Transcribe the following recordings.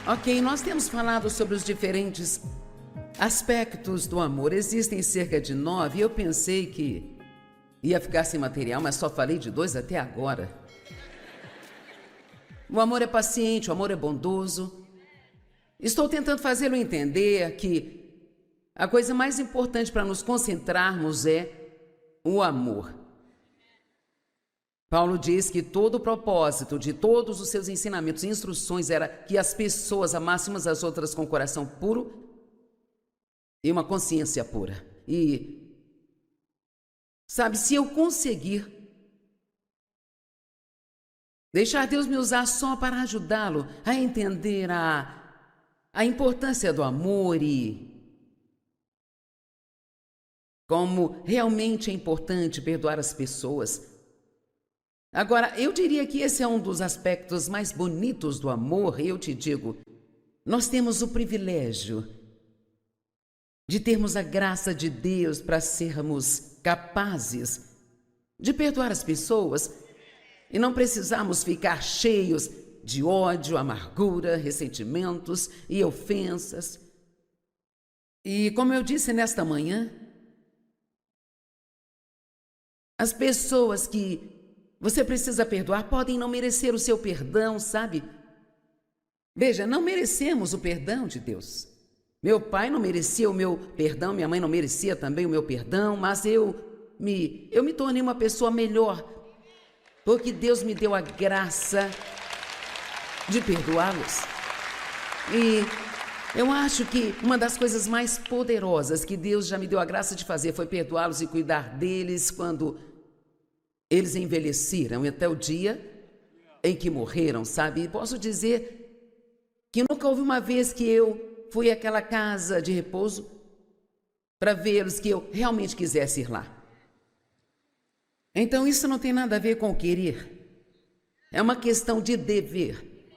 Ok, nós temos falado sobre os diferentes aspectos do amor. Existem cerca de 9 e eu pensei que ia ficar sem material, mas só falei de 2 até agora. O amor é paciente, o amor é bondoso. Estou tentando fazê-lo entender que a coisa mais importante para nos concentrarmos é o amor. Paulo diz que todo o propósito de todos os seus ensinamentos e instruções era que as pessoas amassem umas às outras com o coração puro e uma consciência pura. E, sabe, se eu conseguir deixar Deus me usar só para ajudá-lo a entender a importância do amor e como realmente é importante perdoar as pessoas. Agora, eu diria que esse é um dos aspectos mais bonitos do amor. Eu te digo, nós temos o privilégio de termos a graça de Deus para sermos capazes de perdoar as pessoas e não precisarmos ficar cheios de ódio, amargura, ressentimentos e ofensas. E como eu disse nesta manhã, as pessoas que você precisa perdoar podem não merecer o seu perdão, sabe? Veja, não merecemos o perdão de Deus. Meu pai não merecia o meu perdão, minha mãe não merecia também o meu perdão, mas eu me tornei uma pessoa melhor, porque Deus me deu a graça de perdoá-los. E eu acho que uma das coisas mais poderosas que Deus já me deu a graça de fazer foi perdoá-los e cuidar deles quando eles envelheceram até o dia em que morreram, sabe? E posso dizer que nunca houve uma vez que eu fui àquela casa de repouso para vê-los que eu realmente quisesse ir lá. Então isso não tem nada a ver com querer. É uma questão de dever.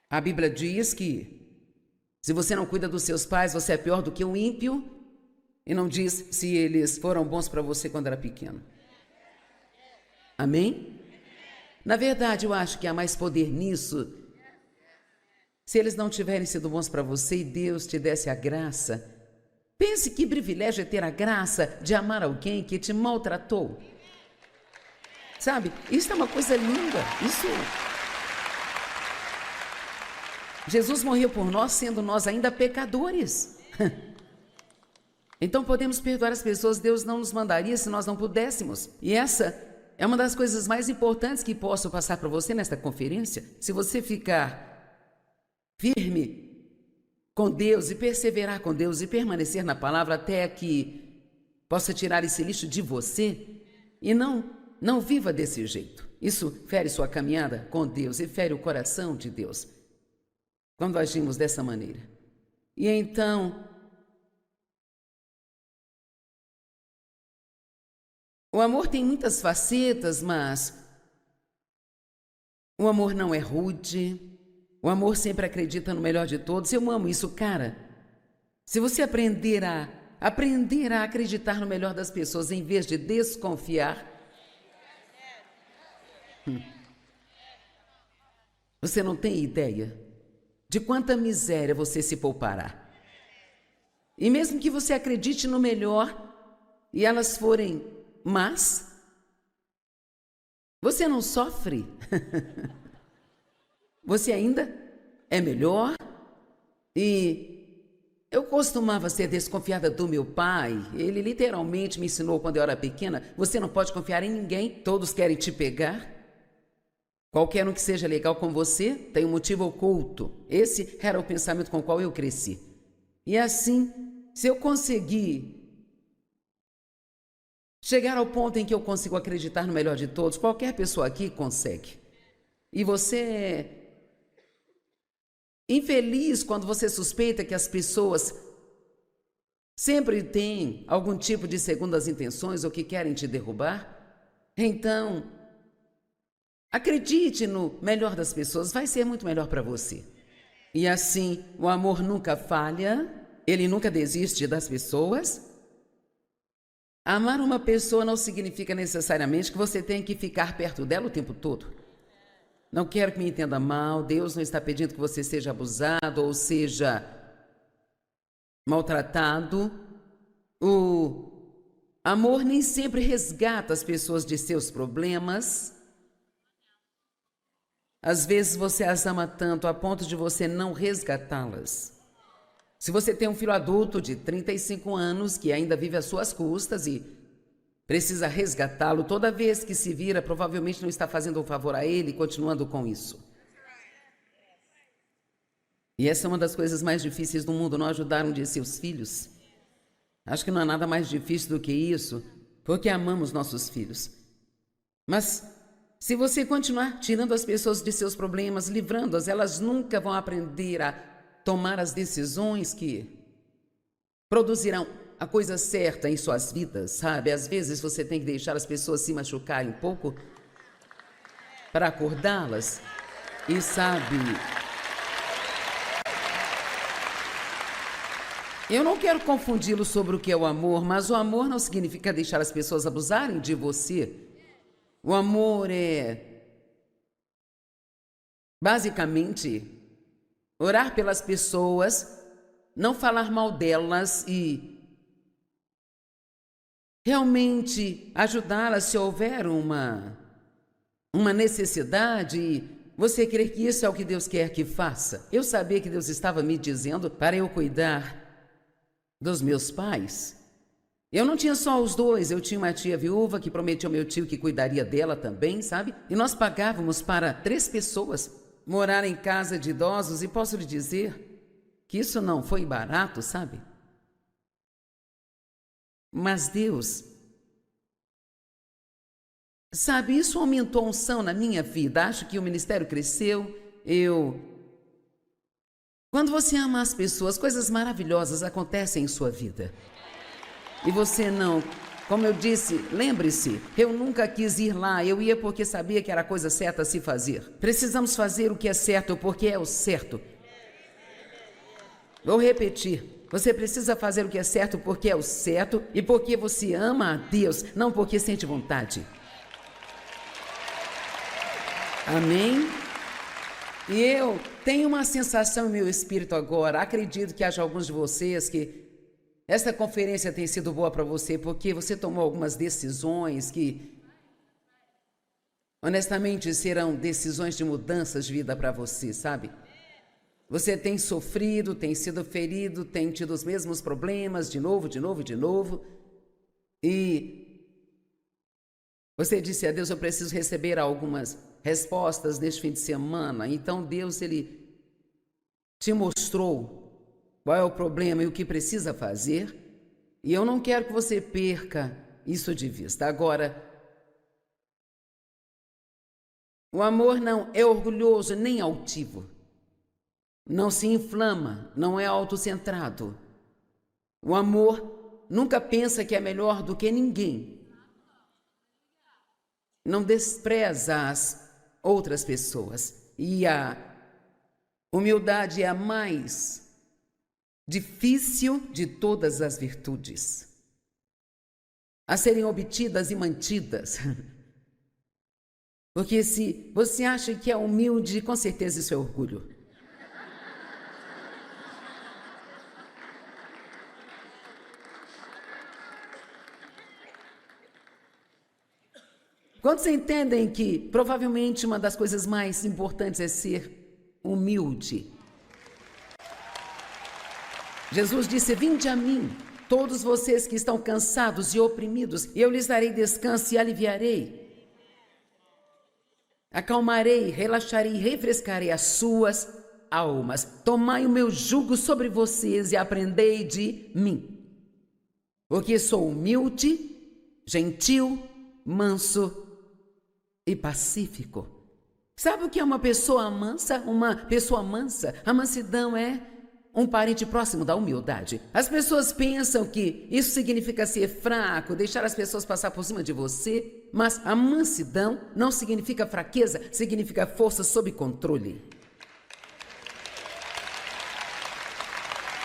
A Bíblia diz que se você não cuida dos seus pais, você é pior do que um ímpio, e não diz se eles foram bons para você quando era pequeno. Amém? Na verdade, eu acho que há mais poder nisso. Se eles não tiverem sido bons para você e Deus te desse a graça, pense que privilégio é ter a graça de amar alguém que te maltratou. Sabe, isso é uma coisa linda. Jesus morreu por nós, sendo nós ainda pecadores. Então podemos perdoar as pessoas, Deus não nos mandaria se nós não pudéssemos. E essa é uma das coisas mais importantes que posso passar para você nesta conferência. Se você ficar firme com Deus e perseverar com Deus e permanecer na palavra até que possa tirar esse lixo de você, e não viva desse jeito. Isso fere sua caminhada com Deus e fere o coração de Deus quando agimos dessa maneira. E então o amor tem muitas facetas, mas o amor não é rude. O amor sempre acredita no melhor de todos. Eu amo isso, cara. Se você aprender a acreditar no melhor das pessoas em vez de desconfiar, você não tem ideia de quanta miséria você se poupará. E mesmo que você acredite no melhor e elas forem mas você não sofre. Você ainda é melhor. E eu costumava ser desconfiada do meu pai. Ele literalmente me ensinou quando eu era pequena: você não pode confiar em ninguém, todos querem te pegar. Qualquer um que seja legal com você tem um motivo oculto. Esse era o pensamento com o qual eu cresci. E assim, se eu conseguir chegar ao ponto em que eu consigo acreditar no melhor de todos, qualquer pessoa aqui consegue. E você é infeliz quando você suspeita que as pessoas sempre têm algum tipo de segundas intenções ou que querem te derrubar. Então, acredite no melhor das pessoas, vai ser muito melhor para você. E assim, o amor nunca falha, ele nunca desiste das pessoas. Amar uma pessoa não significa necessariamente que você tem que ficar perto dela o tempo todo. Não quero que me entenda mal, Deus não está pedindo que você seja abusado ou seja maltratado. O amor nem sempre resgata as pessoas de seus problemas. Às vezes você as ama tanto a ponto de você não resgatá-las. Se você tem um filho adulto de 35 anos que ainda vive às suas custas e precisa resgatá-lo, toda vez que se vira, provavelmente não está fazendo um favor a ele, continuando com isso. E essa é uma das coisas mais difíceis do mundo, não ajudar um de seus filhos. Acho que não há nada mais difícil do que isso, porque amamos nossos filhos. Mas se você continuar tirando as pessoas de seus problemas, livrando-as, elas nunca vão aprender a tomar as decisões que produzirão a coisa certa em suas vidas, sabe? Às vezes você tem que deixar as pessoas se machucarem um pouco para acordá-las e, sabe, eu não quero confundi-lo sobre o que é o amor, mas o amor não significa deixar as pessoas abusarem de você. O amor é, basicamente, orar pelas pessoas, não falar mal delas e realmente ajudá-las se houver uma necessidade e você crer que isso é o que Deus quer que faça. Eu sabia que Deus estava me dizendo para eu cuidar dos meus pais. Eu não tinha só os dois, eu tinha uma tia viúva que prometeu ao meu tio que cuidaria dela também, sabe? E nós pagávamos para 3 pessoas morar em casa de idosos e posso lhe dizer que isso não foi barato, sabe? Mas Deus, sabe, isso aumentou a unção na minha vida. Acho que o ministério cresceu. Quando você ama as pessoas, coisas maravilhosas acontecem em sua vida. E você não, como eu disse, lembre-se, eu nunca quis ir lá, eu ia porque sabia que era a coisa certa a se fazer. Precisamos fazer o que é certo porque é o certo. Vou repetir, você precisa fazer o que é certo porque é o certo e porque você ama a Deus, não porque sente vontade. Amém? E eu tenho uma sensação em meu espírito agora, acredito que haja alguns de vocês que esta conferência tem sido boa para você porque você tomou algumas decisões que, honestamente, serão decisões de mudanças de vida para você, sabe? Você tem sofrido, tem sido ferido, tem tido os mesmos problemas de novo. E você disse a Deus, eu preciso receber algumas respostas neste fim de semana. Então Deus, Ele te mostrou qual é o problema e o que precisa fazer, e eu não quero que você perca isso de vista. Agora, o amor não é orgulhoso nem altivo, não se inflama, não é autocentrado. O amor nunca pensa que é melhor do que ninguém, não despreza as outras pessoas, e a humildade é a mais difícil de todas as virtudes a serem obtidas e mantidas. Porque se você acha que é humilde, com certeza isso é orgulho. Quantos entendem que provavelmente uma das coisas mais importantes é ser humilde? Jesus disse, vinde a mim, todos vocês que estão cansados e oprimidos, e eu lhes darei descanso e aliviarei. Acalmarei, relaxarei, refrescarei as suas almas. Tomai o meu jugo sobre vocês e aprendei de mim. Porque sou humilde, gentil, manso e pacífico. Sabe o que é uma pessoa mansa? Uma pessoa mansa, a mansidão é um parente próximo da humildade. As pessoas pensam que isso significa ser fraco, deixar as pessoas passar por cima de você, mas a mansidão não significa fraqueza, significa força sob controle.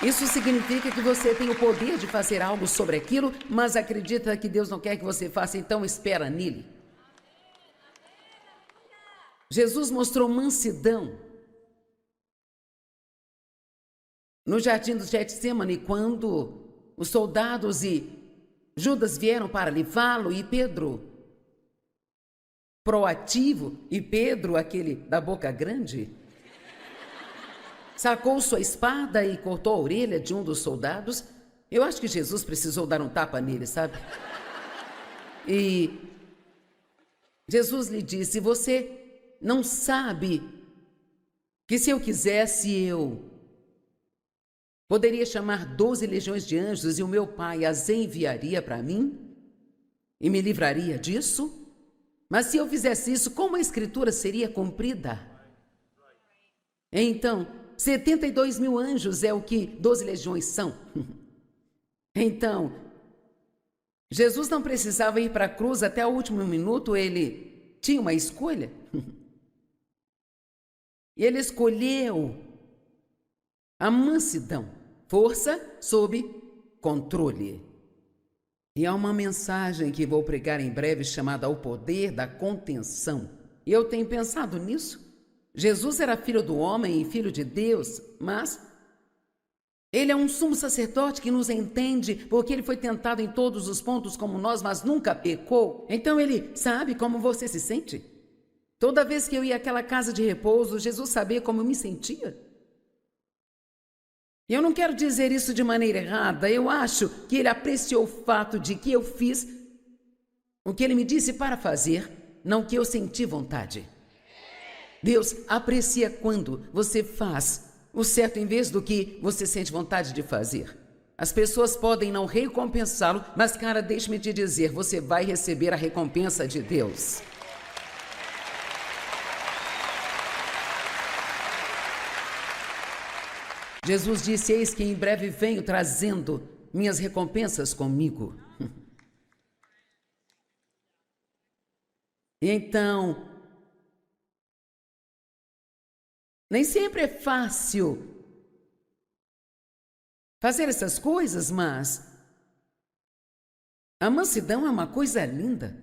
Isso significa que você tem o poder de fazer algo sobre aquilo, mas acredita que Deus não quer que você faça, então espera nele. Jesus mostrou mansidão no jardim do Getsêmani, quando os soldados e Judas vieram para levá-lo, e Pedro, proativo, e Pedro, aquele da boca grande, sacou sua espada e cortou a orelha de um dos soldados. Eu acho que Jesus precisou dar um tapa nele, sabe? E Jesus lhe disse: você não sabe que se eu quisesse, eu poderia chamar 12 legiões de anjos e o meu Pai as enviaria para mim e me livraria disso? Mas se eu fizesse isso, como a Escritura seria cumprida? Então, 72 mil anjos é o que 12 legiões são. Então, Jesus não precisava ir para a cruz até o último minuto, ele tinha uma escolha. E ele escolheu a mansidão, força sob controle. E há uma mensagem que vou pregar em breve chamada O Poder da Contenção. E eu tenho pensado nisso. Jesus era filho do homem e filho de Deus, mas ele é um sumo sacerdote que nos entende, porque ele foi tentado em todos os pontos como nós, mas nunca pecou. Então ele sabe como você se sente. Toda vez que eu ia àquela casa de repouso, Jesus sabia como eu me sentia. E eu não quero dizer isso de maneira errada. Eu acho que ele apreciou o fato de que eu fiz o que ele me disse para fazer, não o que eu senti vontade. Deus aprecia quando você faz o certo em vez do que você sente vontade de fazer. As pessoas podem não recompensá-lo, mas, cara, deixe-me te dizer, você vai receber a recompensa de Deus. Jesus disse: eis que em breve venho trazendo minhas recompensas comigo. E então, nem sempre é fácil fazer essas coisas, mas a mansidão é uma coisa linda.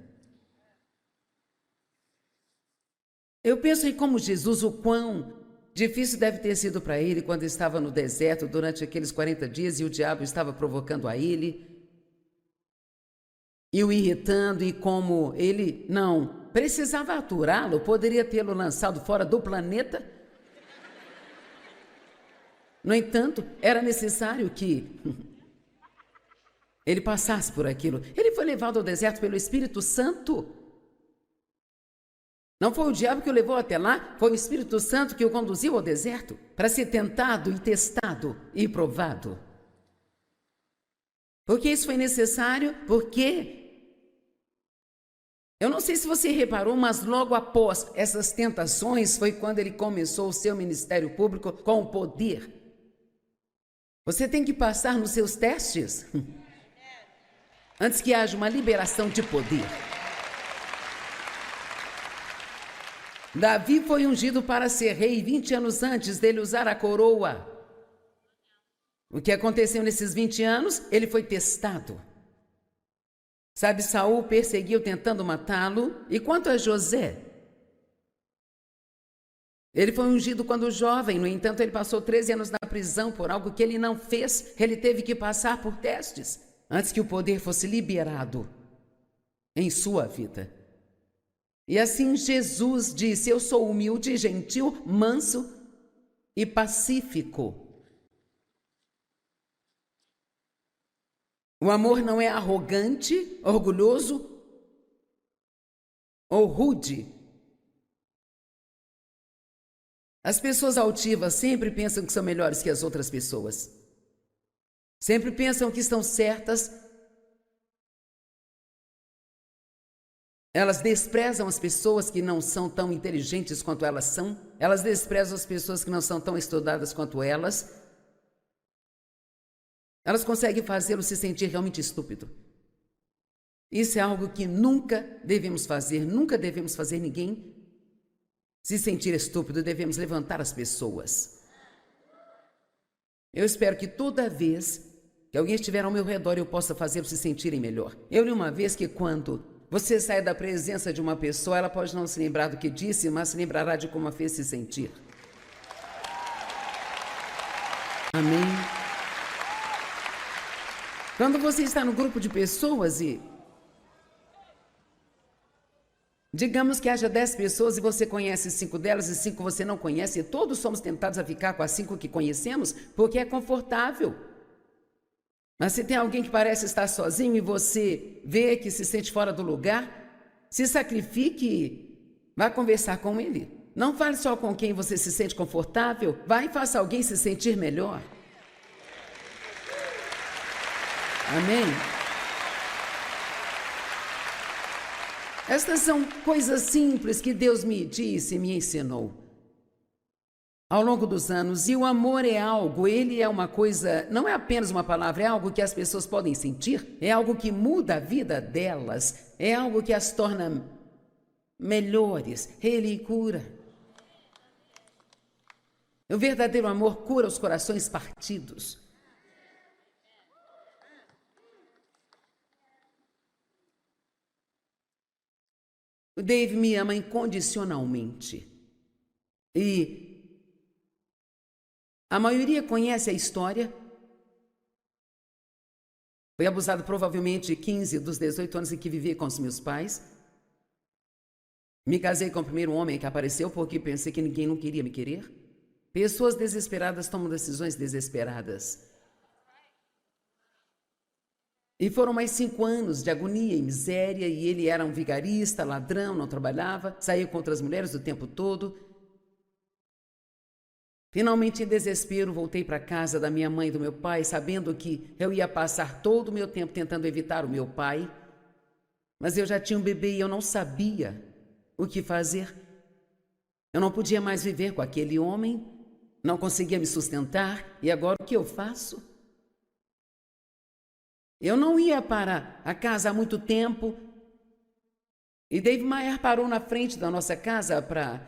Eu penso em como Jesus, o quão difícil deve ter sido para ele quando estava no deserto durante aqueles 40 dias e o diabo estava provocando a ele e o irritando, e como ele não precisava aturá-lo, poderia tê-lo lançado fora do planeta. No entanto, era necessário que ele passasse por aquilo. Ele foi levado ao deserto pelo Espírito Santo. Não foi o diabo que o levou até lá, foi o Espírito Santo que o conduziu ao deserto para ser tentado e testado e provado. Porque isso foi necessário, porque eu não sei se você reparou, mas logo após essas tentações foi quando ele começou o seu ministério público com o poder. Você tem que passar nos seus testes antes que haja uma liberação de poder. Davi foi ungido para ser rei 20 anos antes dele usar a coroa. O que aconteceu nesses 20 anos? Ele foi testado. Sabe, Saul perseguiu tentando matá-lo. E quanto a José? Ele foi ungido quando jovem, no entanto, ele passou 13 anos na prisão por algo que ele não fez. Ele teve que passar por testes antes que o poder fosse liberado em sua vida. E assim Jesus disse: eu sou humilde, gentil, manso e pacífico. O amor não é arrogante, orgulhoso ou rude. As pessoas altivas sempre pensam que são melhores que as outras pessoas. Sempre pensam que estão certas. Elas desprezam as pessoas que não são tão inteligentes quanto elas são. Elas desprezam as pessoas que não são tão estudadas quanto elas. Elas conseguem fazê-lo se sentir realmente estúpido. Isso é algo que nunca devemos fazer. Nunca devemos fazer ninguém se sentir estúpido. Devemos levantar as pessoas. Eu espero que toda vez que alguém estiver ao meu redor eu possa fazê-los se sentirem melhor. Eu li uma vez que quando você sai da presença de uma pessoa, ela pode não se lembrar do que disse, mas se lembrará de como a fez se sentir. Amém? Quando você está no grupo de pessoas e digamos que haja 10 pessoas e você conhece 5 delas e 5 você não conhece, e todos somos tentados a ficar com as 5 que conhecemos porque é confortável. Mas se tem alguém que parece estar sozinho e você vê que se sente fora do lugar, se sacrifique e vá conversar com ele. Não fale só com quem você se sente confortável, vá e faça alguém se sentir melhor. Amém? Estas são coisas simples que Deus me disse e me ensinou ao longo dos anos. E o amor é algo, ele é uma coisa, não é apenas uma palavra, é algo que as pessoas podem sentir, é algo que muda a vida delas, é algo que as torna melhores, ele cura. O verdadeiro amor cura os corações partidos. O Dave me ama incondicionalmente. E a maioria conhece a história. Foi abusado provavelmente 15 dos 18 anos em que vivi com os meus pais. Me casei com o primeiro homem que apareceu porque pensei que ninguém não queria me querer. Pessoas desesperadas tomam decisões desesperadas. E foram mais 5 anos de agonia e miséria, e ele era um vigarista, ladrão, não trabalhava, saía com outras mulheres o tempo todo. Finalmente, em desespero, voltei para a casa da minha mãe e do meu pai, sabendo que eu ia passar todo o meu tempo tentando evitar o meu pai. Mas eu já tinha um bebê e eu não sabia o que fazer. Eu não podia mais viver com aquele homem, não conseguia me sustentar, e agora o que eu faço? Eu não ia para a casa há muito tempo e Dave Maier parou na frente da nossa casa para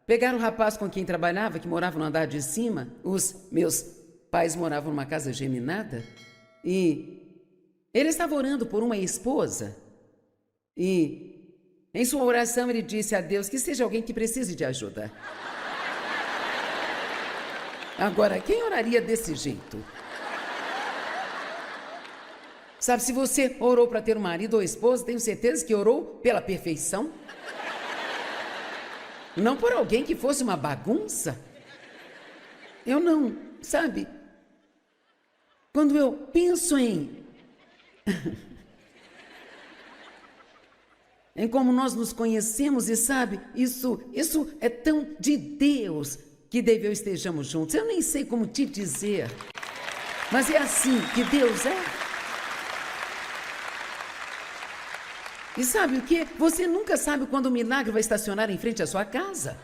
pegar o rapaz com quem trabalhava, que morava no andar de cima. Os meus pais moravam numa casa geminada e ele estava orando por uma esposa e em sua oração ele disse a Deus que seja alguém que precise de ajuda. Agora, quem oraria desse jeito? Sabe, se você orou para ter um marido ou esposa, tenho certeza que orou pela perfeição. Não por alguém que fosse uma bagunça. Eu não, sabe? Quando eu penso em como nós nos conhecemos e sabe, isso é tão de Deus que deve eu estejamos juntos. Eu nem sei como te dizer, mas é assim que Deus é. E sabe o que? Você nunca sabe quando o milagre vai estacionar em frente à sua casa.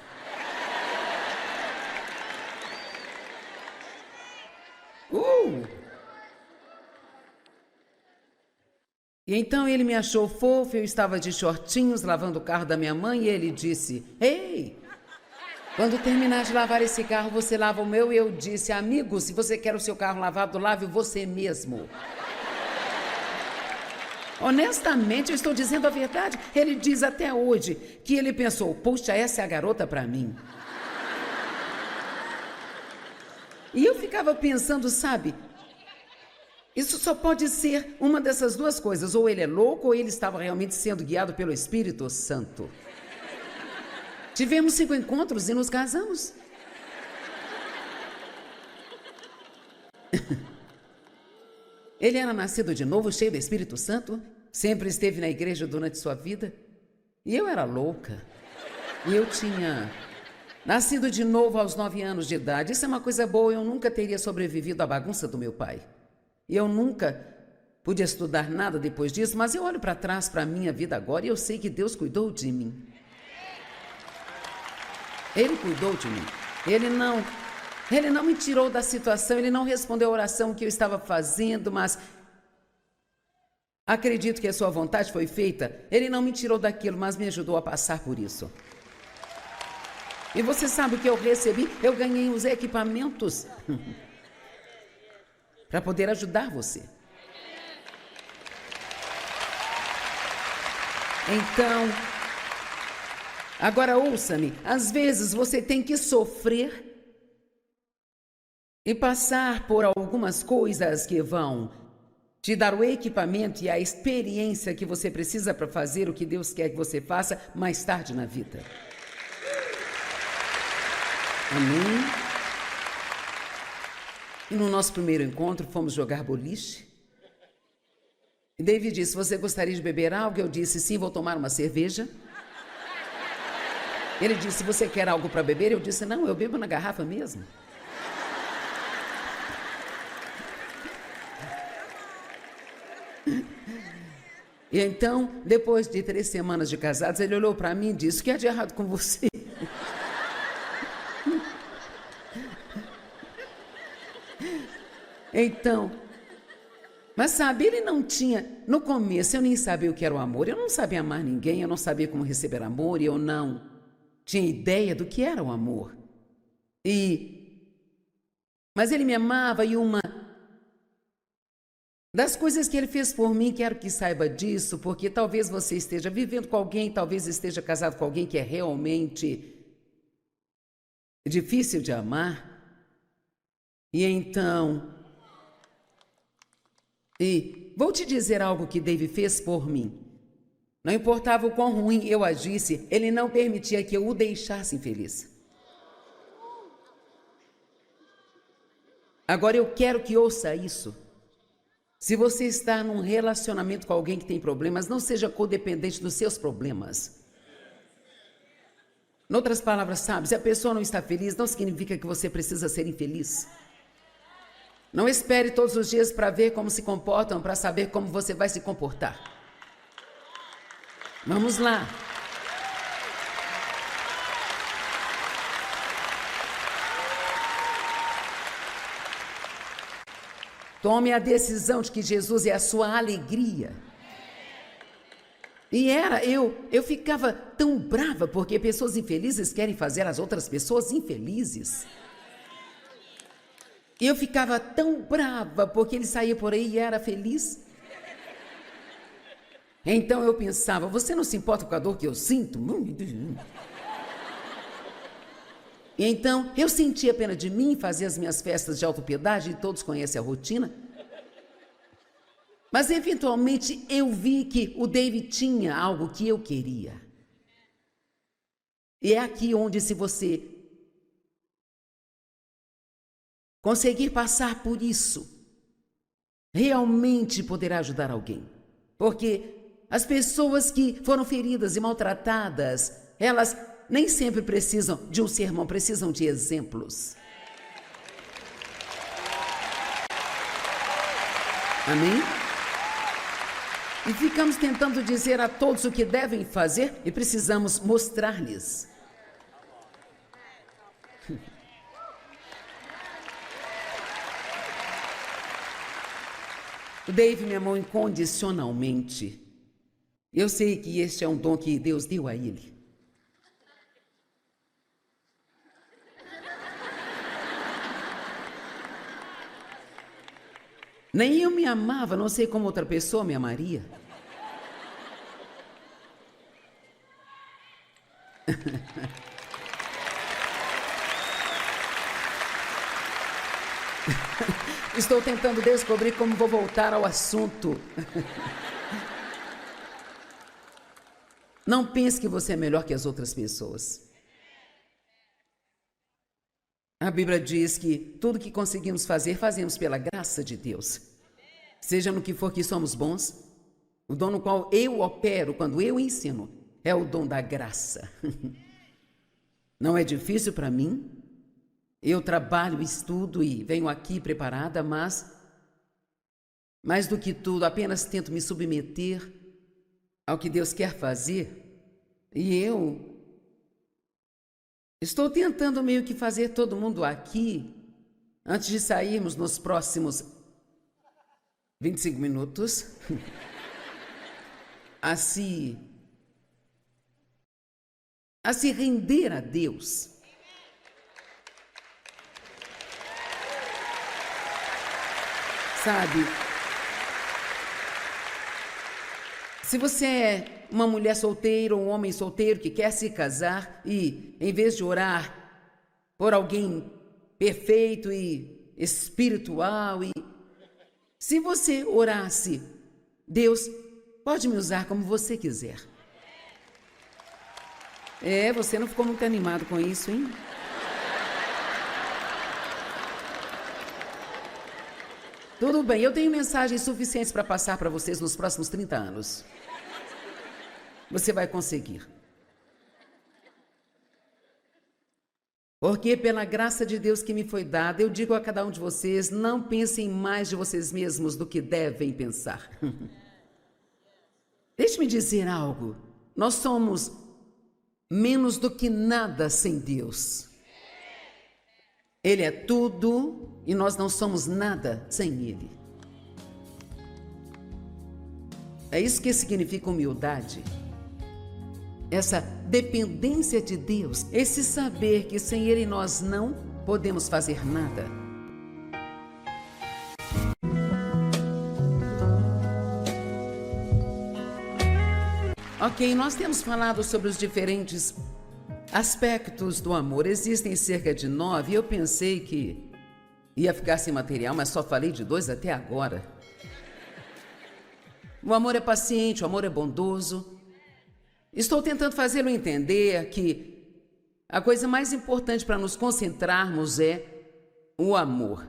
E então ele me achou fofo, eu estava de shortinhos lavando o carro da minha mãe e ele disse: "Ei, quando terminar de lavar esse carro, você lava o meu." E eu disse: "Amigo, se você quer o seu carro lavado, lave você mesmo." Honestamente, eu estou dizendo a verdade. Ele diz até hoje que ele pensou: "Poxa, essa é a garota para mim." E eu ficava pensando, sabe, isso só pode ser uma dessas duas coisas. Ou ele é louco, ou ele estava realmente sendo guiado pelo Espírito Santo. Tivemos 5 encontros e nos casamos. Ele era nascido de novo, cheio do Espírito Santo, sempre esteve na igreja durante sua vida. E eu era louca. E eu tinha nascido de novo aos 9 anos de idade. Isso é uma coisa boa, eu nunca teria sobrevivido à bagunça do meu pai. E eu nunca pude estudar nada depois disso, mas eu olho para trás para a minha vida agora e eu sei que Deus cuidou de mim. Ele cuidou de mim. Ele não me tirou da situação, ele não respondeu a oração que eu estava fazendo, mas acredito que a sua vontade foi feita. Ele não me tirou daquilo, mas me ajudou a passar por isso. E você sabe o que eu recebi? Eu ganhei os equipamentos para poder ajudar você. Então, agora ouça-me, às vezes você tem que sofrer e passar por algumas coisas que vão te dar o equipamento e a experiência que você precisa para fazer o que Deus quer que você faça mais tarde na vida. Amém? E no nosso primeiro encontro fomos jogar boliche. E David disse, você gostaria de beber algo? Eu disse, sim, vou tomar uma cerveja. Ele disse, você quer algo para beber? Eu disse, não, eu bebo na garrafa mesmo. E então, depois de 3 semanas de casados, ele olhou para mim e disse, o que há de errado com você? Então, mas sabe, ele não tinha, no começo eu nem sabia o que era o amor, eu não sabia amar ninguém, eu não sabia como receber amor, e eu não tinha ideia do que era o amor. Mas ele me amava, e uma das coisas que ele fez por mim, quero que saiba disso, porque talvez você esteja vivendo com alguém, talvez esteja casado com alguém que é realmente difícil de amar, e então... E vou te dizer algo que David fez por mim. Não importava o quão ruim eu agisse, ele não permitia que eu o deixasse infeliz. Agora eu quero que ouça isso. Se você está num relacionamento com alguém que tem problemas, não seja codependente dos seus problemas. Em outras palavras, sabe, se a pessoa não está feliz, não significa que você precisa ser infeliz. Não espere todos os dias para ver como se comportam, para saber como você vai se comportar. Vamos lá. Tome a decisão de que Jesus é a sua alegria. E eu ficava tão brava porque pessoas infelizes querem fazer as outras pessoas infelizes. E eu ficava tão brava porque ele saía por aí e era feliz. Então eu pensava, você não se importa com a dor que eu sinto? E então eu sentia pena de mim, fazia as minhas festas de autopiedade, e todos conhecem a rotina. Mas eventualmente eu vi que o David tinha algo que eu queria. E é aqui onde, se você conseguir passar por isso, realmente poderá ajudar alguém. Porque as pessoas que foram feridas e maltratadas, elas nem sempre precisam de um sermão, precisam de exemplos. Amém? E ficamos tentando dizer a todos o que devem fazer e precisamos mostrar-lhes. O Dave me amou incondicionalmente. Eu sei que este é um dom que Deus deu a ele. Nem eu me amava, não sei como outra pessoa me amaria. Estou tentando descobrir como vou voltar ao assunto. Não pense que você é melhor que as outras pessoas. A Bíblia diz que tudo que conseguimos fazer, fazemos pela graça de Deus. Seja no que for que somos bons, o dom no qual eu opero, quando eu ensino, é o dom da graça. Não é difícil para mim. Eu trabalho, estudo e venho aqui preparada, mas, mais do que tudo, apenas tento me submeter ao que Deus quer fazer. E eu estou tentando meio que fazer todo mundo aqui, antes de sairmos nos próximos 25 minutos, a se render a Deus. Sabe, Se você é uma mulher solteira ou um homem solteiro que quer se casar e, em vez de orar por alguém perfeito e espiritual, se você orasse, Deus pode me usar como você quiser. Você não ficou muito animado com isso, hein? Tudo bem, eu tenho mensagens suficientes para passar para vocês nos próximos 30 anos. Você vai conseguir. Porque pela graça de Deus que me foi dada, eu digo a cada um de vocês, não pensem mais de vocês mesmos do que devem pensar. Deixe-me dizer algo. Nós somos menos do que nada sem Deus. Ele é tudo e nós não somos nada sem Ele. É isso que significa humildade. Essa dependência de Deus, esse saber que sem Ele nós não podemos fazer nada. Ok, nós temos falado sobre os diferentes aspectos do amor. Existem cerca de 9 e eu pensei que ia ficar sem material, mas só falei de 2 até agora. O amor é paciente, o amor é bondoso. Estou tentando fazê-lo entender que a coisa mais importante para nos concentrarmos é o amor.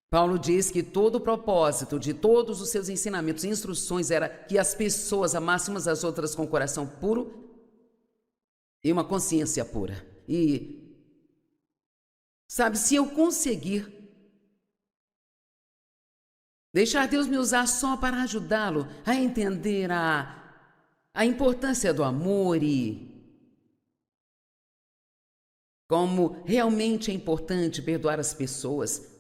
Paulo diz que todo o propósito de todos os seus ensinamentos e instruções era que as pessoas amassem umas às outras com o coração puro e uma consciência pura. E, sabe, se eu conseguir deixar Deus me usar só para ajudá-lo a entender a importância do amor e como realmente é importante perdoar as pessoas.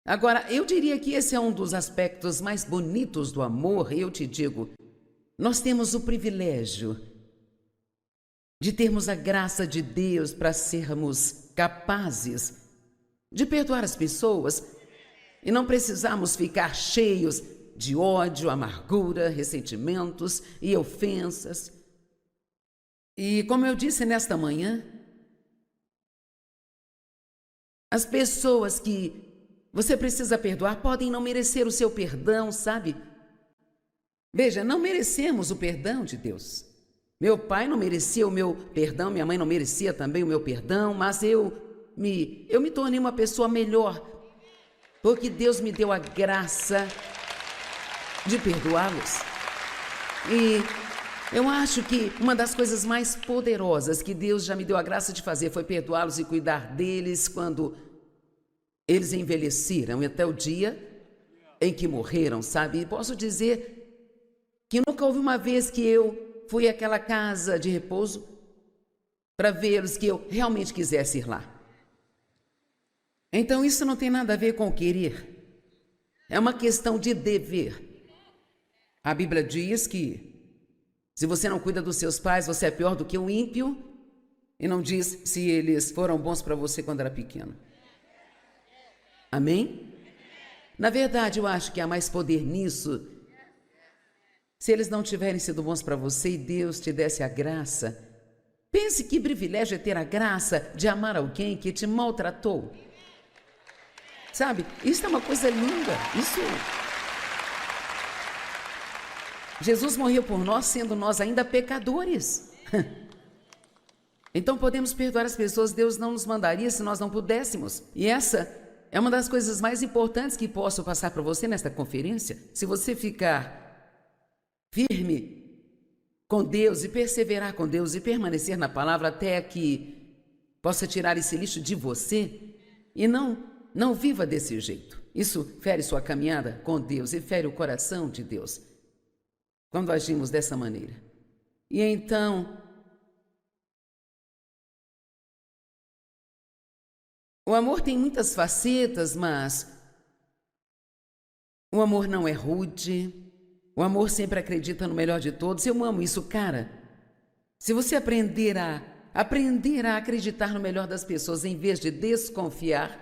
Agora, eu diria que esse é um dos aspectos mais bonitos do amor. Eu te digo, nós temos o privilégio de termos a graça de Deus para sermos capazes de perdoar as pessoas e não precisarmos ficar cheios de ódio, amargura, ressentimentos e ofensas. E como eu disse nesta manhã, as pessoas que você precisa perdoar podem não merecer o seu perdão, sabe? Veja, não merecemos o perdão de Deus. Meu pai não merecia o meu perdão, minha mãe não merecia também o meu perdão, mas eu me tornei uma pessoa melhor, porque Deus me deu a graça de perdoá-los. E eu acho que uma das coisas mais poderosas que Deus já me deu a graça de fazer foi perdoá-los e cuidar deles quando eles envelheceram, até o dia em que morreram, sabe? E posso dizer que nunca houve uma vez que eu fui àquela casa de repouso para vê-los que eu realmente quisesse ir lá. Então isso não tem nada a ver com querer. É uma questão de dever. A Bíblia diz que se você não cuida dos seus pais, você é pior do que um ímpio, e não diz se eles foram bons para você quando era pequeno. Amém? Na verdade, eu acho que há mais poder nisso. Se eles não tiverem sido bons para você e Deus te desse a graça, pense que privilégio é ter a graça de amar alguém que te maltratou. Sabe, isso é uma coisa linda. Jesus morreu por nós, sendo nós ainda pecadores. Então podemos perdoar as pessoas. Deus não nos mandaria se nós não pudéssemos. E essa é uma das coisas mais importantes que posso passar para você nesta conferência. Se você ficar firme com Deus e perseverar com Deus e permanecer na palavra até que possa tirar esse lixo de você, e não viva desse jeito. Isso fere sua caminhada com Deus e fere o coração de Deus quando agimos dessa maneira. E então, o amor tem muitas facetas, mas o amor não é rude. O amor sempre acredita no melhor de todos. Eu amo isso, cara. Se você aprender a acreditar no melhor das pessoas em vez de desconfiar,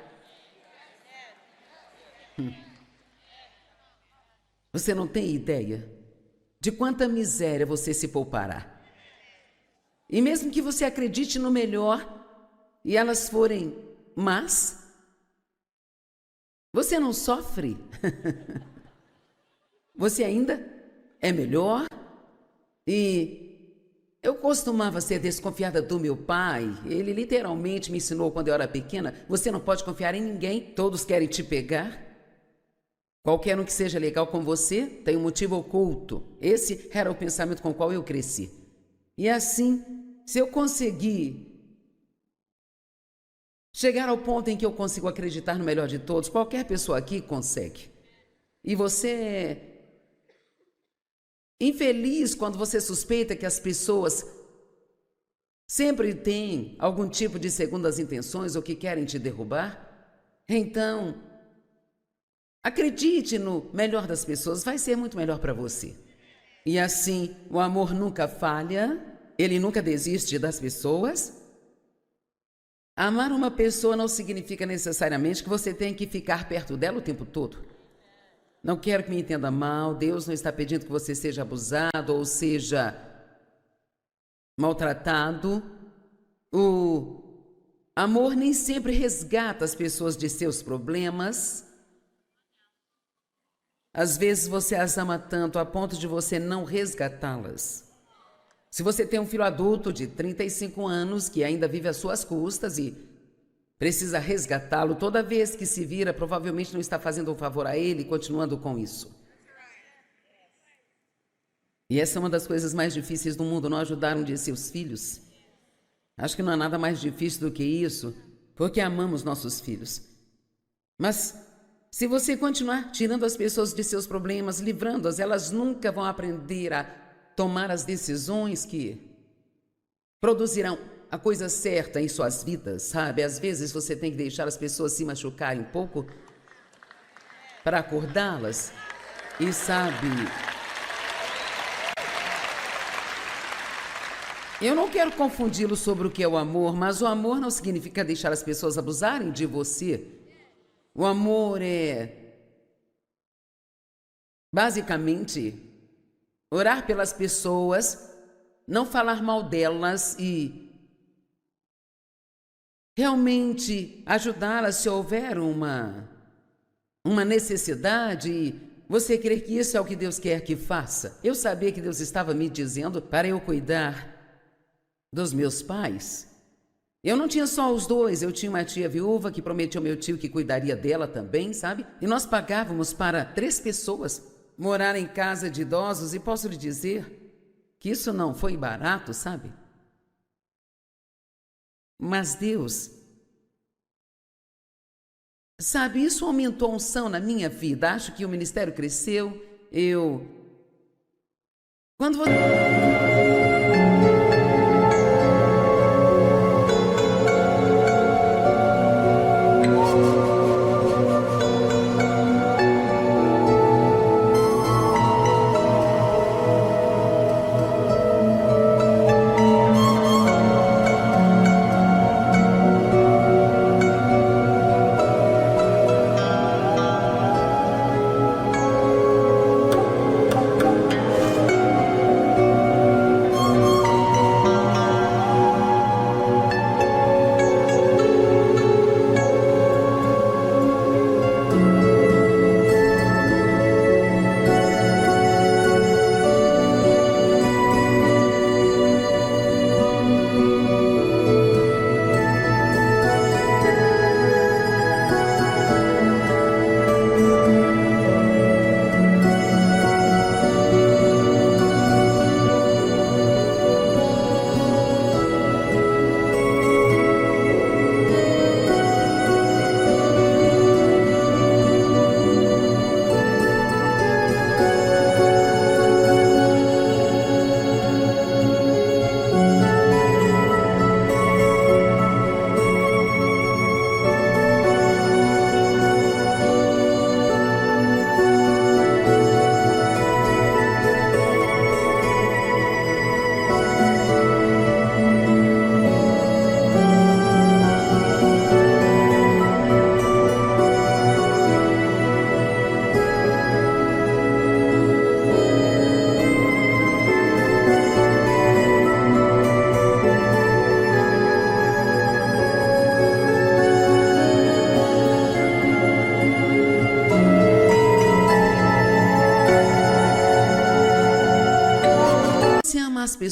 Você não tem ideia de quanta miséria você se poupará. E mesmo que você acredite no melhor e elas forem más, você não sofre. Você ainda é melhor. E eu costumava ser desconfiada do meu pai. Ele literalmente me ensinou quando eu era pequena: você não pode confiar em ninguém, todos querem te pegar. Qualquer um que seja legal com você tem um motivo oculto. Esse era o pensamento com o qual eu cresci. E assim, se eu conseguir chegar ao ponto em que eu consigo acreditar no melhor de todos, qualquer pessoa aqui consegue. E você é infeliz quando você suspeita que as pessoas sempre têm algum tipo de segundas intenções ou que querem te derrubar. Então, acredite no melhor das pessoas, vai ser muito melhor para você. E assim, o amor nunca falha, ele nunca desiste das pessoas. Amar uma pessoa não significa necessariamente que você tem que ficar perto dela o tempo todo. Não quero que me entenda mal, Deus não está pedindo que você seja abusado ou seja maltratado. O amor nem sempre resgata as pessoas de seus problemas. Às vezes você as ama tanto a ponto de você não resgatá-las. Se você tem um filho adulto de 35 anos que ainda vive às suas custas e precisa resgatá-lo, toda vez que se vira, provavelmente não está fazendo um favor a ele, continuando com isso. E essa é uma das coisas mais difíceis do mundo, não ajudar um de seus filhos. Acho que não há nada mais difícil do que isso, porque amamos nossos filhos. Mas se você continuar tirando as pessoas de seus problemas, livrando-as, elas nunca vão aprender a tomar as decisões que produzirão a coisa certa em suas vidas, sabe? Às vezes você tem que deixar as pessoas se machucarem um pouco para acordá-las. E sabe, eu não quero confundi-lo sobre o que é o amor, mas o amor não significa deixar as pessoas abusarem de você. O amor é basicamente orar pelas pessoas, não falar mal delas e realmente ajudá-las se houver uma necessidade e você crer que isso é o que Deus quer que faça. Eu sabia que Deus estava me dizendo para eu cuidar dos meus pais. Eu não tinha só os dois, eu tinha uma tia viúva que prometeu ao meu tio que cuidaria dela também, sabe? E nós pagávamos para 3 pessoas morar em casa de idosos e posso lhe dizer que isso não foi barato, sabe? Mas Deus, sabe, isso aumentou a unção na minha vida. Acho que o ministério cresceu. Quando você...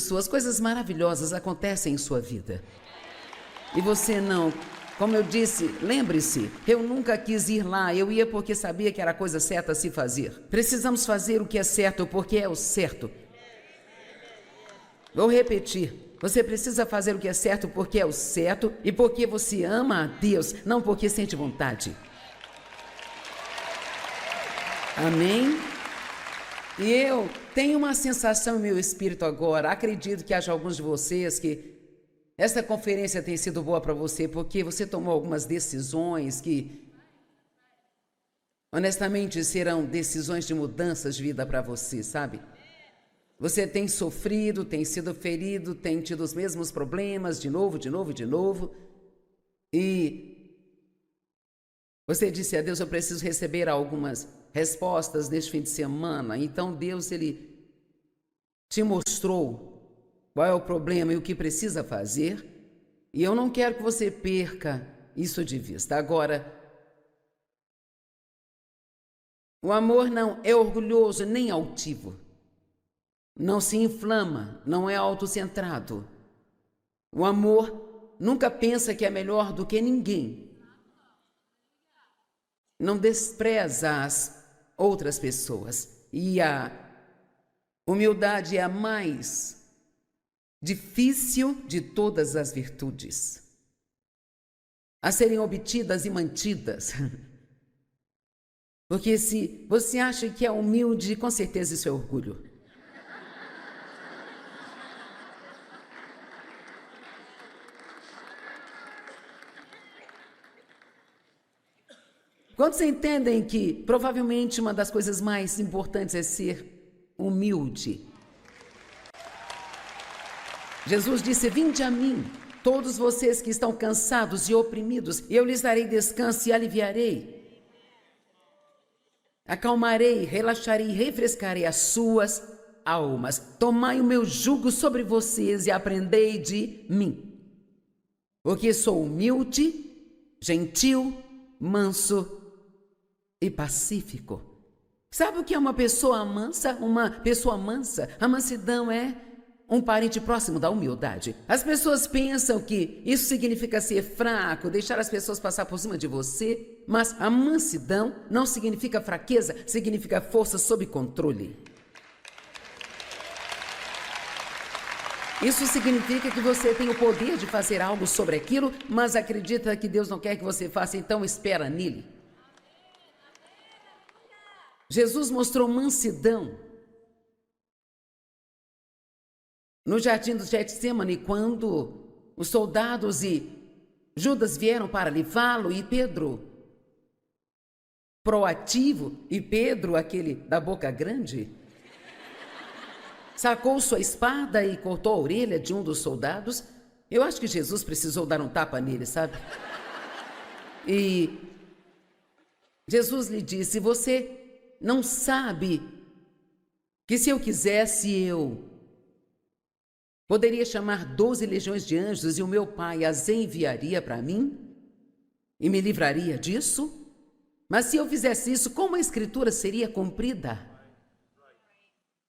pessoas, coisas maravilhosas acontecem em sua vida. E você não, como eu disse, lembre-se, eu nunca quis ir lá, eu ia porque sabia que era a coisa certa a se fazer. Precisamos fazer o que é certo porque é o certo. Vou repetir. Você precisa fazer o que é certo porque é o certo e porque você ama a Deus, não porque sente vontade. Amém? E eu tenho uma sensação em meu espírito agora, acredito que haja alguns de vocês que esta conferência tem sido boa para você porque você tomou algumas decisões que, honestamente, serão decisões de mudanças de vida para você, sabe? Você tem sofrido, tem sido ferido, tem tido os mesmos problemas de novo. E você disse a Deus, eu preciso receber algumas respostas neste fim de semana. Então Deus, Ele te mostrou qual é o problema e o que precisa fazer. E eu não quero que você perca isso de vista. Agora, o amor não é orgulhoso nem altivo. Não se inflama, não é autocentrado. O amor nunca pensa que é melhor do que ninguém. Não despreza as outras pessoas. E a humildade é a mais difícil de todas as virtudes a serem obtidas e mantidas. Porque se você acha que é humilde, com certeza isso é orgulho. Quando vocês entendem que provavelmente uma das coisas mais importantes é ser humilde. Jesus disse, vinde a mim, todos vocês que estão cansados e oprimidos, e eu lhes darei descanso e aliviarei. Acalmarei, relaxarei, refrescarei as suas almas. Tomai o meu jugo sobre vocês e aprendei de mim. Porque sou humilde, gentil, manso e pacífico. Sabe o que é uma pessoa mansa? Uma pessoa mansa, a mansidão é um parente próximo da humildade. As pessoas pensam que isso significa ser fraco, deixar as pessoas passar por cima de você, mas a mansidão não significa fraqueza, significa força sob controle. Isso significa que você tem o poder de fazer algo sobre aquilo, mas acredita que Deus não quer que você faça, então espera nele. Jesus mostrou mansidão no jardim do Getsemane, quando os soldados e Judas vieram para levá-lo, e Pedro, proativo, e Pedro, aquele da boca grande, sacou sua espada e cortou a orelha de um dos soldados. Eu acho que Jesus precisou dar um tapa nele, sabe? E Jesus lhe disse, você não sabe que se eu quisesse, eu poderia chamar 12 legiões de anjos e o meu Pai as enviaria para mim e me livraria disso? Mas se eu fizesse isso, como a Escritura seria cumprida?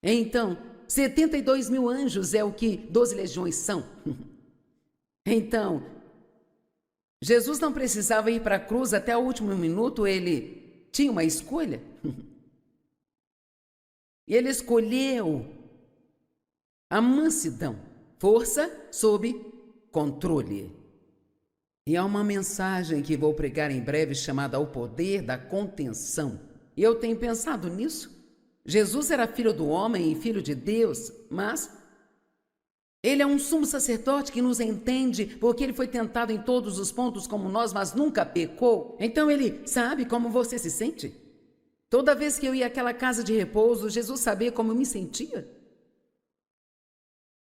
Então, 72 mil anjos é o que 12 legiões são. Então, Jesus não precisava ir para a cruz até o último minuto, ele tinha uma escolha. E ele escolheu a mansidão, força sob controle. E há uma mensagem que vou pregar em breve chamada O Poder da Contenção. E eu tenho pensado nisso. Jesus era filho do homem e filho de Deus, mas ele é um sumo sacerdote que nos entende, porque ele foi tentado em todos os pontos como nós, mas nunca pecou. Então ele sabe como você se sente. Toda vez que eu ia àquela casa de repouso, Jesus sabia como eu me sentia.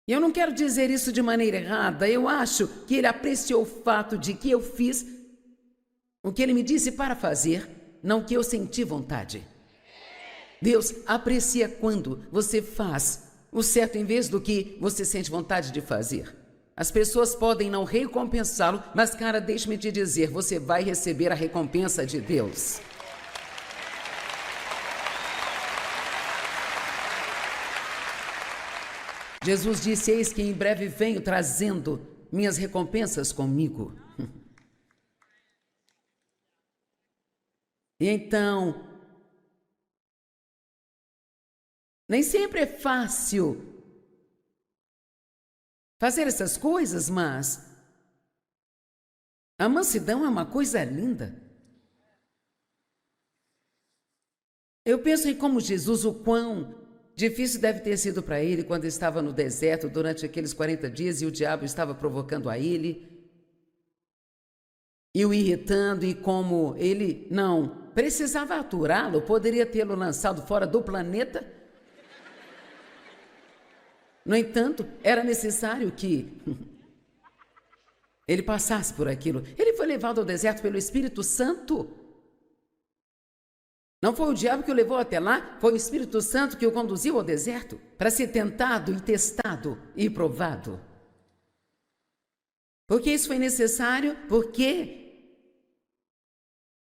E eu não quero dizer isso de maneira errada, eu acho que ele apreciou o fato de que eu fiz o que ele me disse para fazer, não que eu senti vontade. Deus aprecia quando você faz o certo em vez do que você sente vontade de fazer. As pessoas podem não recompensá-lo, mas, cara, deixe-me te dizer, você vai receber a recompensa de Deus. Jesus disse: eis que em breve venho trazendo minhas recompensas comigo. E então, nem sempre é fácil fazer essas coisas, mas a mansidão é uma coisa linda. Eu penso em como Jesus, o quão difícil deve ter sido para ele quando estava no deserto durante aqueles 40 dias e o diabo estava provocando a ele e o irritando, e como ele não precisava aturá-lo, poderia tê-lo lançado fora do planeta. No entanto, era necessário que ele passasse por aquilo. Ele foi levado ao deserto pelo Espírito Santo. Não foi o diabo que o levou até lá, foi o Espírito Santo que o conduziu ao deserto para ser tentado e testado e provado. Porque isso foi necessário, porque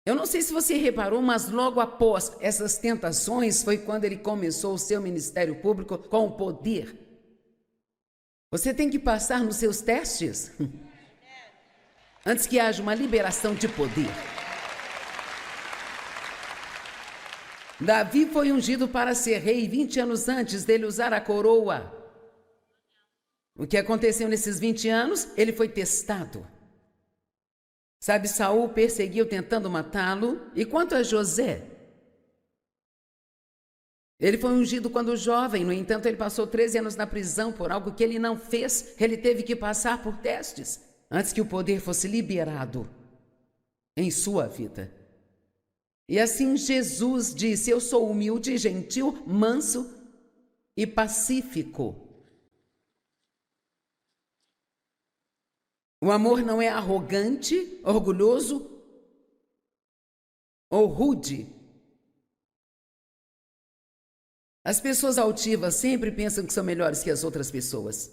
eu não sei se você reparou, mas logo após essas tentações foi quando ele começou o seu ministério público com o poder. Você tem que passar nos seus testes antes que haja uma liberação de poder. Davi foi ungido para ser rei 20 anos antes dele usar a coroa. O que aconteceu nesses 20 anos? Ele foi testado. Sabe, Saul perseguiu tentando matá-lo. E quanto a José? Ele foi ungido quando jovem, no entanto, ele passou 13 anos na prisão por algo que ele não fez. Ele teve que passar por testes antes que o poder fosse liberado em sua vida. E assim Jesus disse: eu sou humilde, gentil, manso e pacífico. O amor não é arrogante, orgulhoso ou rude. As pessoas altivas sempre pensam que são melhores que as outras pessoas.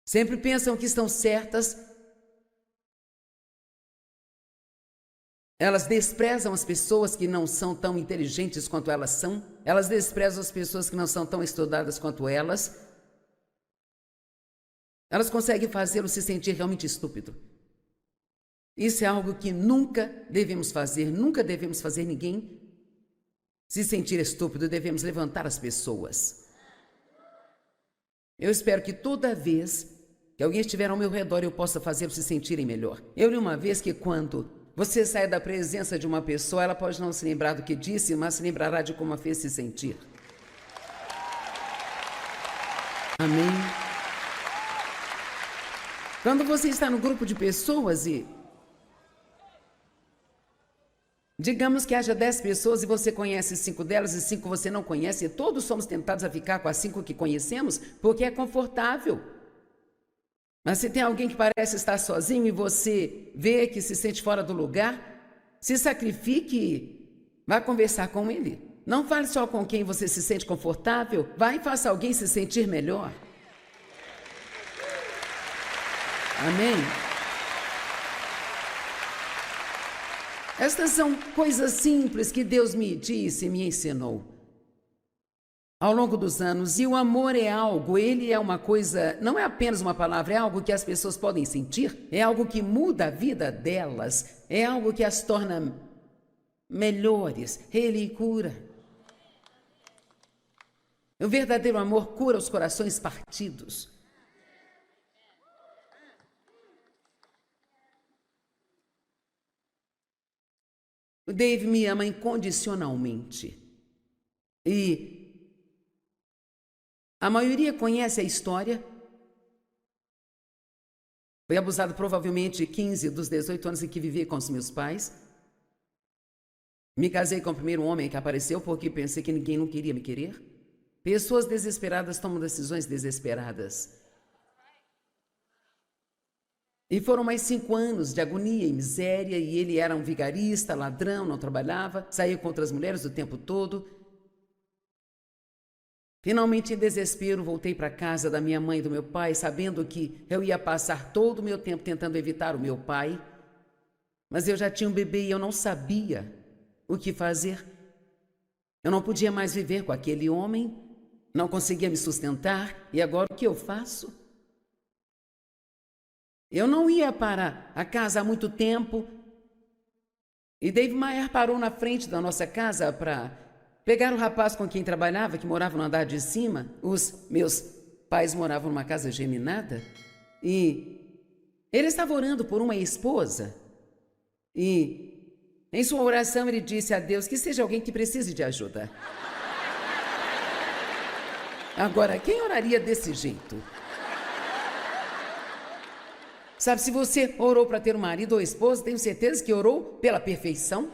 Sempre pensam que estão certas. Elas desprezam as pessoas que não são tão inteligentes quanto elas são. Elas desprezam as pessoas que não são tão estudadas quanto elas. Elas conseguem fazê-lo se sentir realmente estúpido. Isso é algo que nunca devemos fazer. Nunca devemos fazer ninguém se sentir estúpido. Devemos levantar as pessoas. Eu espero que toda vez que alguém estiver ao meu redor, eu possa fazê-los se sentirem melhor. Eu li uma vez que quando você sai da presença de uma pessoa, ela pode não se lembrar do que disse, mas se lembrará de como a fez se sentir. Amém? Quando você está no grupo de pessoas e digamos que haja 10 pessoas e você conhece 5 delas e 5 você não conhece, e todos somos tentados a ficar com as 5 que conhecemos porque é confortável. Mas se tem alguém que parece estar sozinho e você vê que se sente fora do lugar, se sacrifique e vá conversar com ele. Não fale só com quem você se sente confortável, vá e faça alguém se sentir melhor. Amém? Estas são coisas simples que Deus me disse e me ensinou ao longo dos anos. E o amor é algo, ele é uma coisa, não é apenas uma palavra, é algo que as pessoas podem sentir, é algo que muda a vida delas, é algo que as torna melhores, ele cura. O verdadeiro amor cura os corações partidos. O Dave me ama incondicionalmente. E a maioria conhece a história. Foi abusado provavelmente 15 dos 18 anos em que vivi com os meus pais. Me casei com o primeiro homem que apareceu porque pensei que ninguém não queria me querer. Pessoas desesperadas tomam decisões desesperadas. E foram mais 5 anos de agonia e miséria, e ele era um vigarista, ladrão, não trabalhava, saía com outras mulheres o tempo todo. Finalmente, em desespero, voltei para a casa da minha mãe e do meu pai, sabendo que eu ia passar todo o meu tempo tentando evitar o meu pai. Mas eu já tinha um bebê e eu não sabia o que fazer. Eu não podia mais viver com aquele homem. não conseguia me sustentar, e agora o que eu faço? Eu não ia para a casa há muito tempo, e Dave Maier parou na frente da nossa casa para pegar o rapaz com quem trabalhava, que morava no andar de cima. Os meus pais moravam numa casa geminada, e ele estava orando por uma esposa, e em sua oração ele disse a Deus que seja alguém que precise de ajuda. Agora, quem oraria desse jeito? Sabe, se você orou para ter um marido ou esposa, tenho certeza que orou pela perfeição.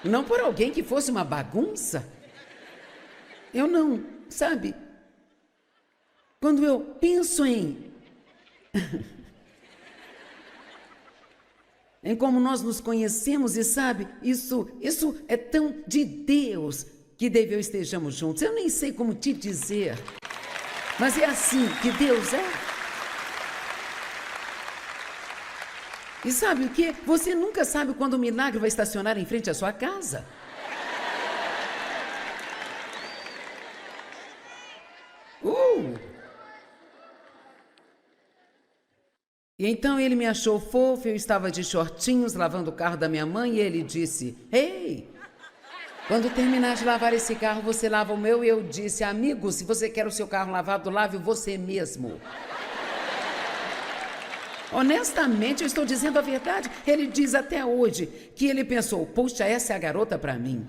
Não por alguém que fosse uma bagunça. Eu não, sabe? Quando eu penso em como nós nos conhecemos e sabe, isso é tão de Deus que Dave e eu estejamos juntos. Eu nem sei como te dizer, mas é assim que Deus é. E sabe o que? Você nunca sabe quando o milagre vai estacionar em frente à sua casa. E então ele me achou fofo, eu estava de shortinhos lavando o carro da minha mãe e ele disse: "Ei, quando terminar de lavar esse carro, você lava o meu." E eu disse: "Amigo, se você quer o seu carro lavado, lave você mesmo." Honestamente, eu estou dizendo a verdade. Ele diz até hoje que ele pensou: "Poxa, essa é a garota para mim."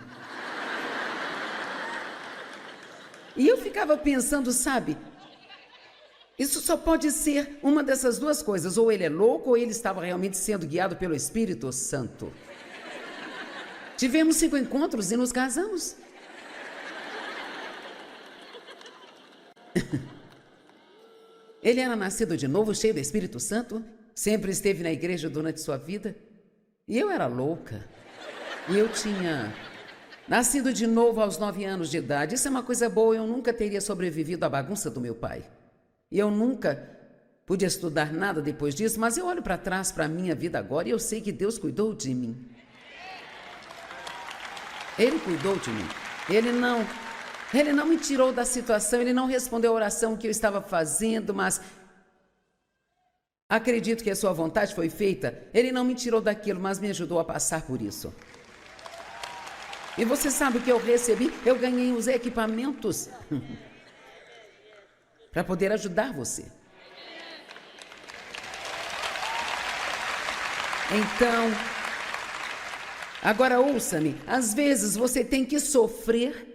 E eu ficava pensando, sabe, isso só pode ser uma dessas duas coisas. Ou ele é louco, ou ele estava realmente sendo guiado pelo Espírito Santo. Tivemos 5 encontros e nos casamos. Ele era nascido de novo, cheio do Espírito Santo, sempre esteve na igreja durante sua vida. E eu era louca. E eu tinha nascido de novo aos 9 anos de idade. Isso é uma coisa boa, eu nunca teria sobrevivido à bagunça do meu pai. E eu nunca pude estudar nada depois disso, mas eu olho para trás para a minha vida agora e eu sei que Deus cuidou de mim. Ele cuidou de mim. Ele não me tirou da situação, ele não respondeu a oração que eu estava fazendo, mas acredito que a sua vontade foi feita. Ele não me tirou daquilo, mas me ajudou a passar por isso. E você sabe o que eu recebi? Eu ganhei os equipamentos para poder ajudar você. Então, agora ouça-me, às vezes você tem que sofrer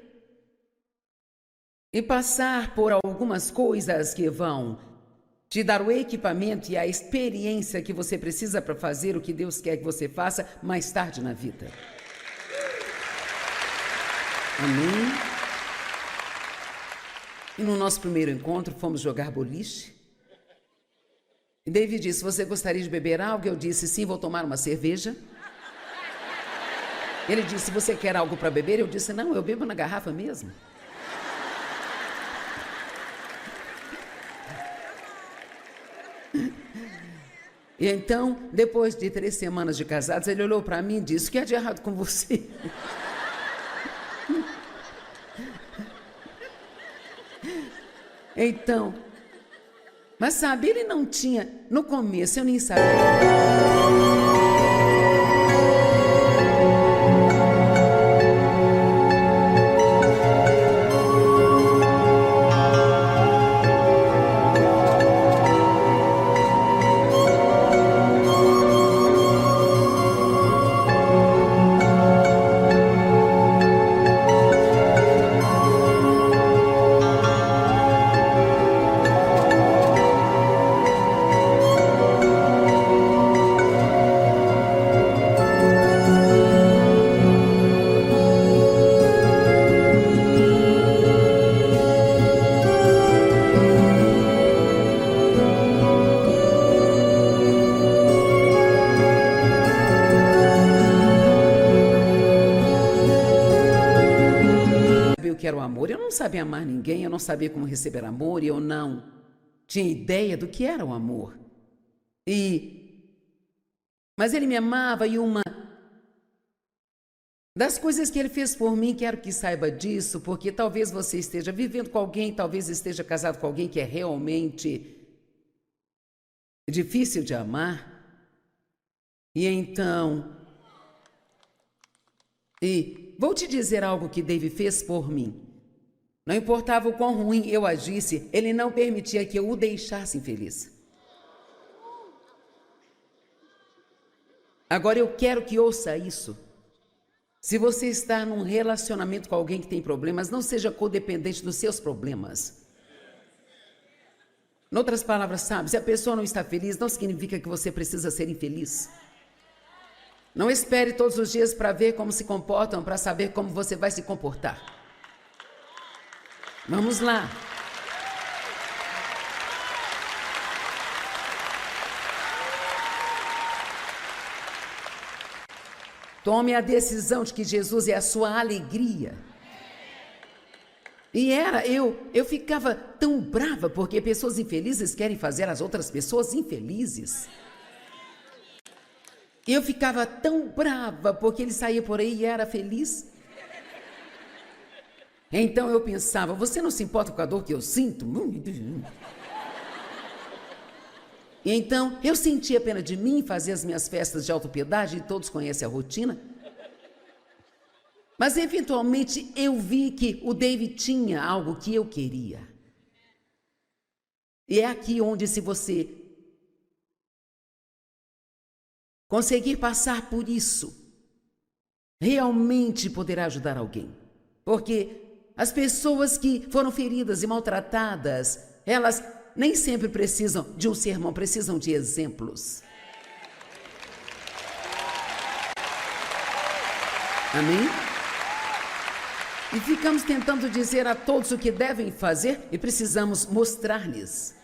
e passar por algumas coisas que vão te dar o equipamento e a experiência que você precisa para fazer o que Deus quer que você faça mais tarde na vida. Amém? E no nosso primeiro encontro fomos jogar boliche. E David disse: "Você gostaria de beber algo?" Eu disse: "Sim, vou tomar uma cerveja." Ele disse: "Você quer algo para beber?" Eu disse: "Não, eu bebo na garrafa mesmo." E então, depois de 3 semanas de casados, ele olhou para mim e disse: "O que há de errado com você?" Então, mas sabe, ele não tinha, no começo eu nem sabia. O que era o amor, eu não sabia amar ninguém, eu não sabia como receber amor, e eu não tinha ideia do que era o amor. Mas ele me amava, e Das coisas que Ele fez por mim, quero que saiba disso, porque talvez você esteja vivendo com alguém, talvez esteja casado com alguém que é realmente difícil de amar. E vou te dizer algo que David fez por mim. Não importava o quão ruim eu agisse, ele não permitia que eu o deixasse infeliz. Agora eu quero que ouça isso. Se você está num relacionamento com alguém que tem problemas, não seja codependente dos seus problemas. Em outras palavras, sabe, se a pessoa não está feliz, não significa que você precisa ser infeliz. Não espere todos os dias para ver como se comportam, para saber como você vai se comportar. Vamos lá. Tome a decisão de que Jesus é a sua alegria. E eu ficava tão brava porque pessoas infelizes querem fazer as outras pessoas infelizes. E eu ficava tão brava porque ele saía por aí e era feliz. Então eu pensava, você não se importa com a dor que eu sinto? E então eu sentia pena de mim, fazia as minhas festas de autopiedade, e todos conhecem a rotina. Mas eventualmente eu vi que o David tinha algo que eu queria. E é aqui onde, se você conseguir passar por isso, realmente poderá ajudar alguém. Porque as pessoas que foram feridas e maltratadas, elas nem sempre precisam de um sermão, precisam de exemplos. Amém? E ficamos tentando dizer a todos o que devem fazer e precisamos mostrar-lhes.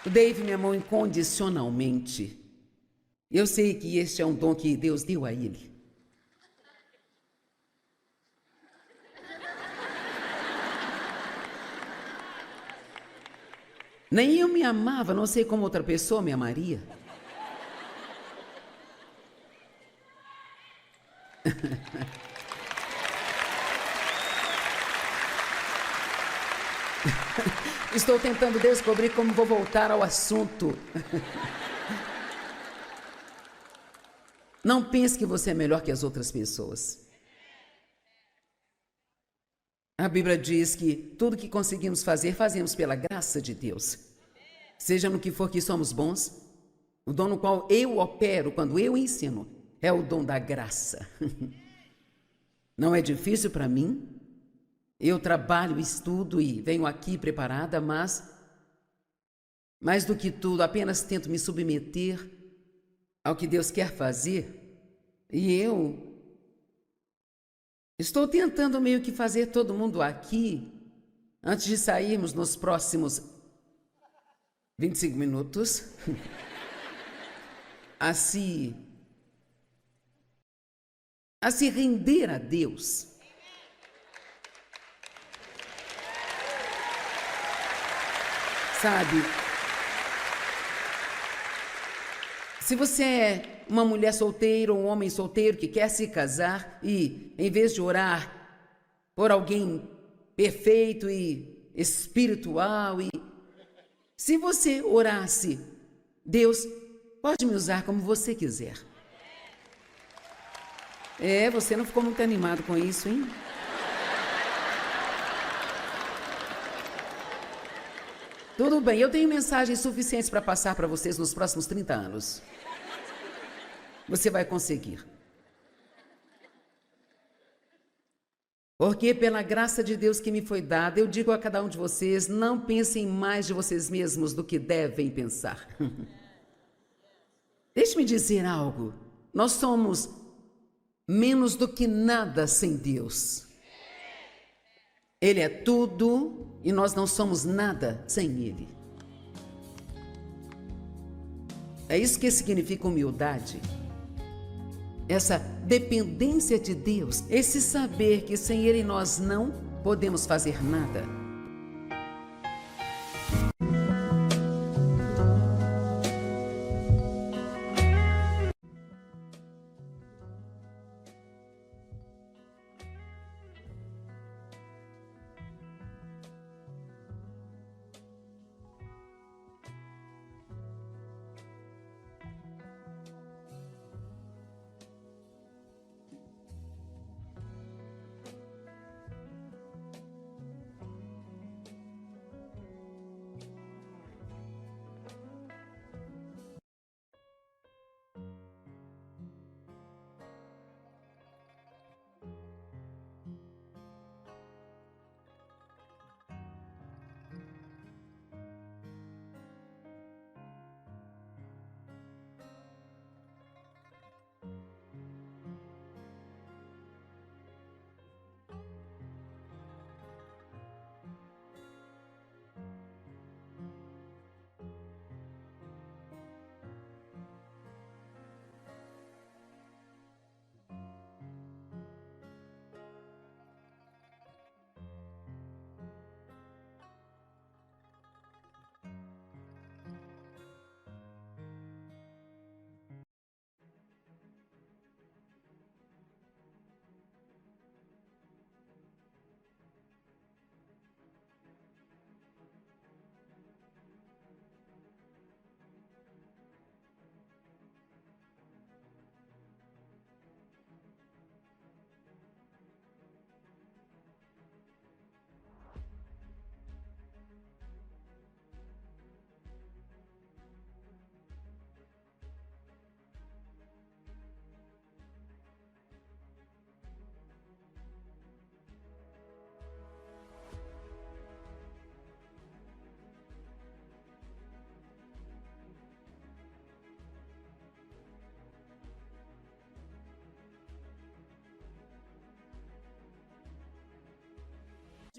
O Dave me amou incondicionalmente. Eu sei que este é um dom que Deus deu a ele. Nem eu me amava, não sei como outra pessoa me amaria. Estou tentando descobrir como vou voltar ao assunto. Não pense que você é melhor que as outras pessoas. A Bíblia diz que tudo que conseguimos fazer, fazemos pela graça de Deus. Seja no que for que somos bons, o dom no qual eu opero, quando eu ensino, é o dom da graça. Não é difícil para mim. Eu trabalho, estudo e venho aqui preparada, mas, mais do que tudo, apenas tento me submeter ao que Deus quer fazer. E eu estou tentando meio que fazer todo mundo aqui, antes de sairmos nos próximos 25 minutos, a se render a Deus. Sabe, se você é uma mulher solteira ou um homem solteiro que quer se casar e, em vez de orar por alguém perfeito e espiritual, e se você orasse, Deus pode me usar como você quiser. Você não ficou muito animado com isso, hein? Tudo bem, eu tenho mensagens suficientes para passar para vocês nos próximos 30 anos. Você vai conseguir. Porque pela graça de Deus que me foi dada, eu digo a cada um de vocês, não pensem mais de vocês mesmos do que devem pensar. Deixe-me dizer algo. Nós somos menos do que nada sem Deus. Ele é tudo e nós não somos nada sem Ele. É isso que significa humildade. Essa dependência de Deus, esse saber que sem Ele nós não podemos fazer nada.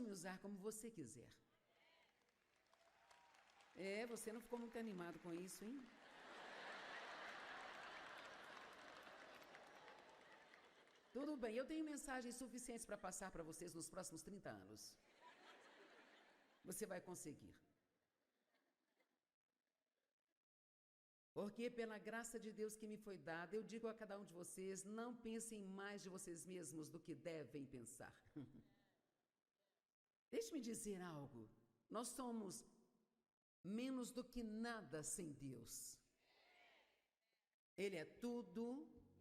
me usar como você quiser. Você não ficou muito animado com isso, hein? Tudo bem, eu tenho mensagens suficientes para passar para vocês nos próximos 30 anos. Você vai conseguir. Porque pela graça de Deus que me foi dada, eu digo a cada um de vocês, não pensem mais de vocês mesmos do que devem pensar. Deixe-me dizer algo. Nós somos menos do que nada sem Deus. Ele é tudo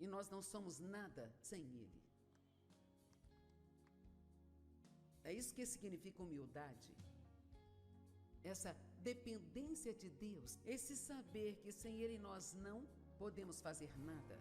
e nós não somos nada sem Ele. É isso que significa humildade. Essa dependência de Deus, esse saber que sem Ele nós não podemos fazer nada.